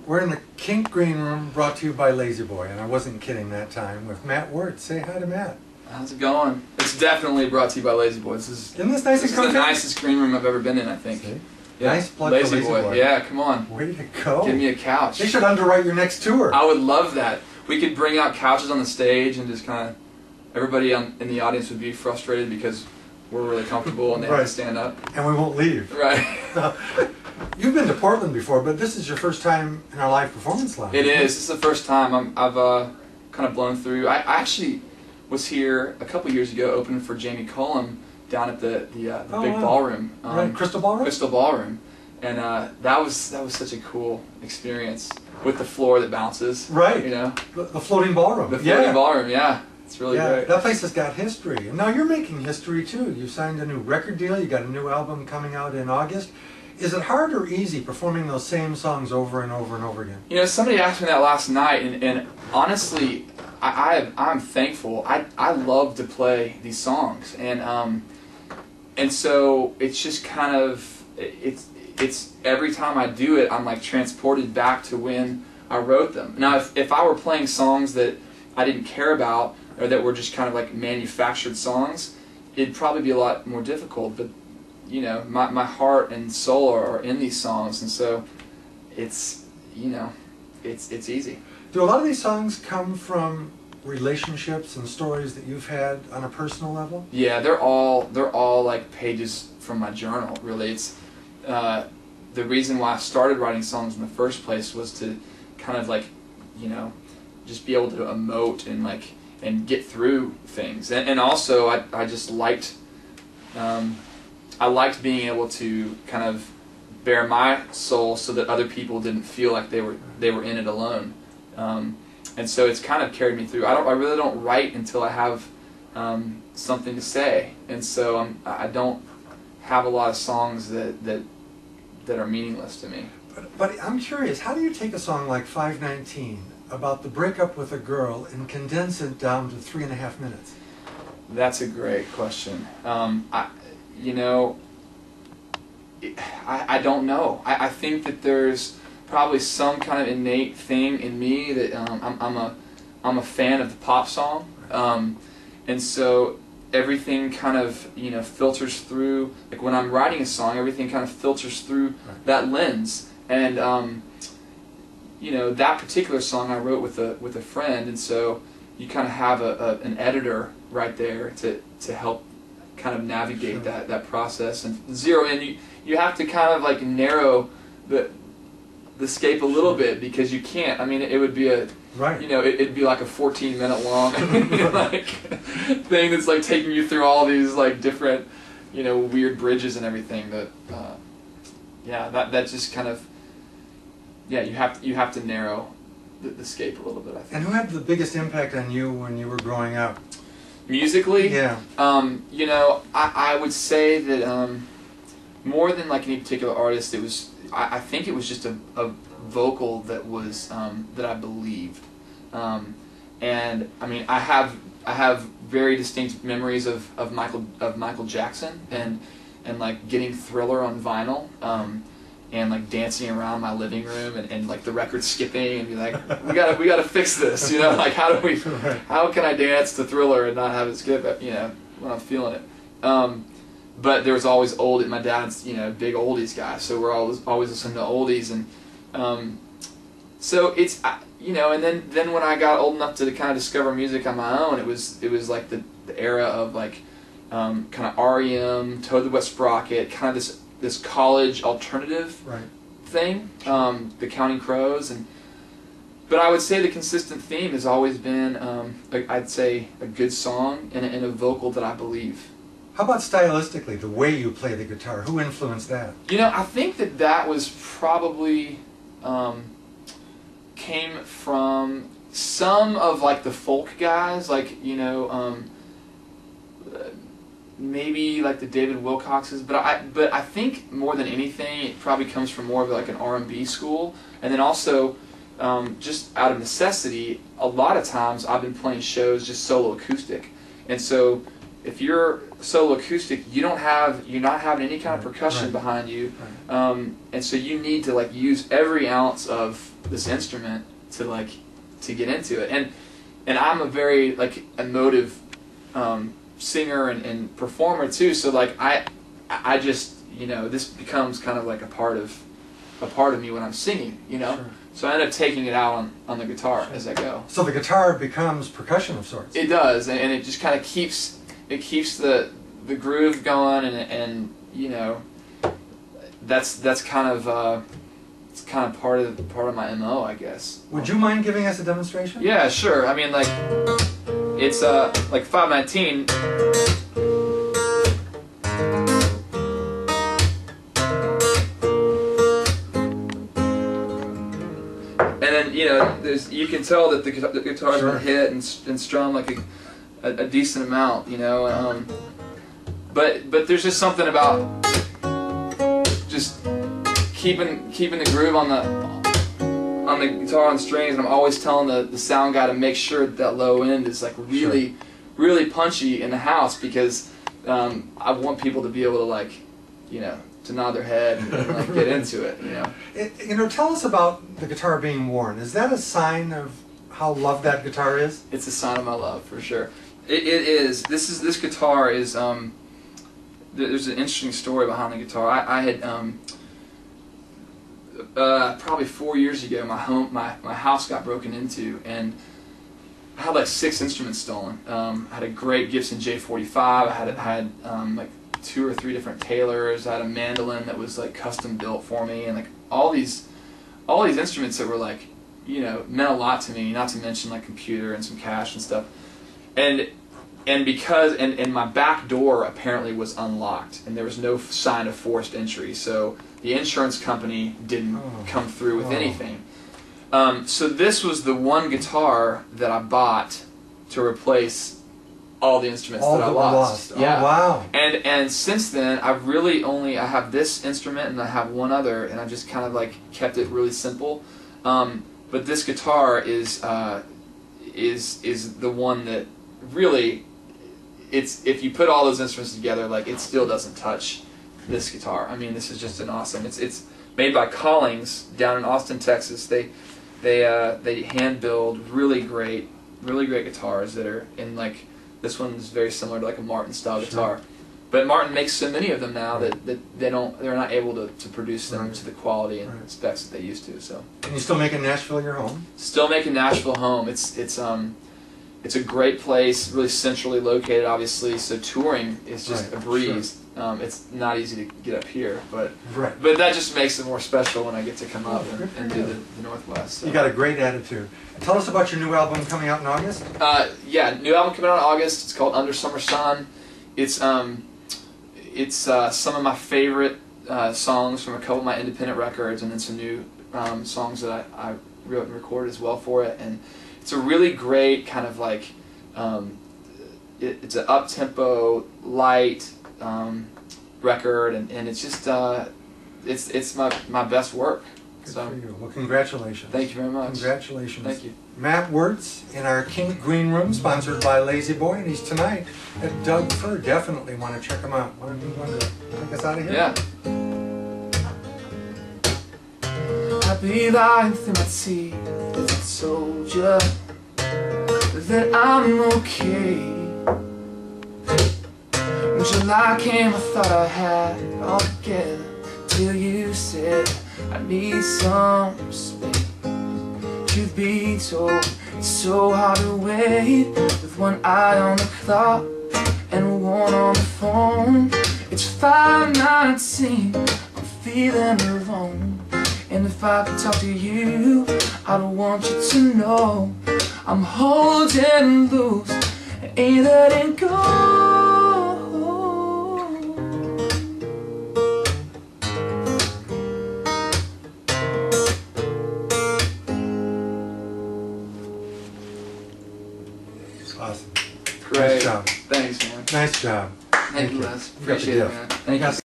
We're in the KINK Green Room, brought to you by Lazy Boy, and I wasn't kidding that time, with Matt Wertz. Say hi to Matt. How's it going? It's definitely brought to you by Lazy Boy. Isn't this nice and comfy? The nicest green room I've ever been in, I think. See? Yeah. Nice plug Lazy for Lazy Boy. Yeah, come on. Way to go. Give me a couch. They should underwrite your next tour. I would love that. We could bring out couches on the stage and just kind of, everybody in the audience would be frustrated because we're really comfortable and they have to stand up. And we won't leave. Right. You've been to Portland before, but this is your first time in our live performance live. It is. This is the first time I've kind of blown through. I actually was here a couple years ago opening for Jamie Cullum down at the big ballroom. Right, Crystal Ballroom? Crystal Ballroom. And that was such a cool experience with the floor that bounces. Right. You know? The floating ballroom. The floating ballroom, yeah. It's really great. That place has got history. And now you're making history too. You signed a new record deal. You got a new album coming out in August. Is it hard or easy performing those same songs over and over and over again? You know, somebody asked me that last night, and honestly, I'm thankful. I love to play these songs, and so it's just kind of it's every time I do it, I'm like transported back to when I wrote them. Now, if I were playing songs that I didn't care about or that were just kind of like manufactured songs, it'd probably be a lot more difficult. But you know, my heart and soul are in these songs, and so it's, you know, it's easy. Do a lot of these songs come from relationships and stories that you've had on a personal level? Yeah, they're all like pages from my journal. Really, it's the reason why I started writing songs in the first place was to kind of like, you know, just be able to emote and get through things, and also I just liked. I liked being able to kind of bare my soul so that other people didn't feel like they were in it alone, and so it's kind of carried me through. I really don't write until I have something to say, and so I don't have a lot of songs that are meaningless to me. But I'm curious, how do you take a song like 519 about the breakup with a girl and condense it down to 3.5 minutes? That's a great question. You know, I don't know. I think that there's probably some kind of innate thing in me that I'm a fan of the pop song, and so everything kind of, you know, filters through. Like when I'm writing a song, everything kind of filters through that lens, and you know, that particular song I wrote with a friend, and so you kind of have an editor right there to help kind of navigate that process and zero in. You have to kind of like narrow the scape a little bit, because you can't. I mean, it would be you know, it'd be like a 14-minute long like thing that's like taking you through all these like different, you know, weird bridges and everything. That that just kind of, you have to narrow the scape a little bit, I think. And who had the biggest impact on you when you were growing up? Musically? Yeah. You know, I would say that more than like any particular artist, it was, I think it was just a vocal that was that I believed, and I mean, I have very distinct memories of Michael Jackson and like getting Thriller on vinyl, and like dancing around my living room and like the record skipping and be like, we gotta fix this, you know, like how can I dance to Thriller and not have it skip, you know, when I'm feeling it. But there was always my dad's, you know, big oldies guy, so we're always listening to oldies, and so it's, you know, and then when I got old enough to kind of discover music on my own, it was like the era of like kind of REM, Toad the Wet Sprocket, kind of this college alternative thing, the Counting Crows, but I would say the consistent theme has always been, I'd say, a good song and a vocal that I believe. How about stylistically, the way you play the guitar? Who influenced that? You know, I think that was probably came from some of like the folk guys, like, you know, maybe like the David Wilcoxes, but I think more than anything, it probably comes from more of like an R&B school, and then also just out of necessity, a lot of times I've been playing shows just solo acoustic, and so if you're solo acoustic, you're not having any kind of percussion behind you, and so you need to like use every ounce of this instrument to get into it. And I'm a very like emotive singer and performer too. So like I just, you know, this becomes kind of like a part of me when I'm singing, you know. Sure. So I end up taking it out on the guitar as I go. So the guitar becomes percussion of sorts. It does, and it just kind of keeps the groove going, and you know, that's kind of it's kind of part of my MO, I guess. Would you mind giving us a demonstration? Yeah, sure. I mean, like it's like 519. And then, you know, you can tell that the guitar's been hit and strummed like a decent amount, you know. But there's just something about just keeping the groove on the guitar and strings, and I'm always telling the sound guy to make sure that low end is like really punchy in the house, because I want people to be able to, like, you know, to nod their head and like get into it, you know. You know, tell us about the guitar being worn. Is that a sign of how loved that guitar is? It's a sign of my love, for sure. It is. This guitar is. There's an interesting story behind the guitar. I had probably 4 years ago, my house got broken into, and I had like 6 instruments stolen. I had a great Gibson J45. I had like 2 or 3 different Taylors. I had a mandolin that was like custom built for me, and like all these instruments that were like, you know, meant a lot to me. Not to mention like computer and some cash and stuff. And because my back door apparently was unlocked, and there was no sign of forced entry, so the insurance company didn't come through with anything. So this was the one guitar that I bought to replace all the instruments that I lost. Yeah. Oh, wow. And since then, I have this instrument and I have one other, and I just kind of like kept it really simple. But this guitar is the one that really, if you put all those instruments together, like, it still doesn't touch this guitar. I mean, this is just an awesome. It's made by Collings down in Austin, Texas. They hand build really great guitars that are in, like, this one's very similar to like a Martin style guitar. But Martin makes so many of them now that they're not able to produce them to the quality and specs that they used to. So. And you still making Nashville your home? Still making Nashville home. It's a great place, really centrally located, obviously. So touring is just a breeze. It's not easy to get up here, but that just makes it more special when I get to come up and do the Northwest. So. You got a great attitude. Tell us about your new album coming out in August. Yeah, new album coming out in August. It's called Under Summer Sun. It's some of my favorite songs from a couple of my independent records, and then some new songs that I wrote and recorded as well for it. And it's a really great kind of like it's an up-tempo, light record, and it's just it's my best work. Good for you. Well, congratulations. Thank you very much. Congratulations. Thank you. Matt Wertz in our KINK Green Room, sponsored by Lazy Boy, and he's tonight at Doug Fur. Definitely want to check him out. Want to take us out of here? Yeah. I breathe out through my teeth as I told you that I'm okay. When July came, I thought I had it all together, till you said I need some space. Truth be told, it's so hard to wait with one eye on the clock and one on the phone. It's 5:19, I'm feeling alone, and if I could talk to you, I don't want you to know I'm holding loose, ain't letting go. Awesome. Great. Nice job. Thanks, man. Nice job. Thank you, Les. Appreciate it, man. Thank you.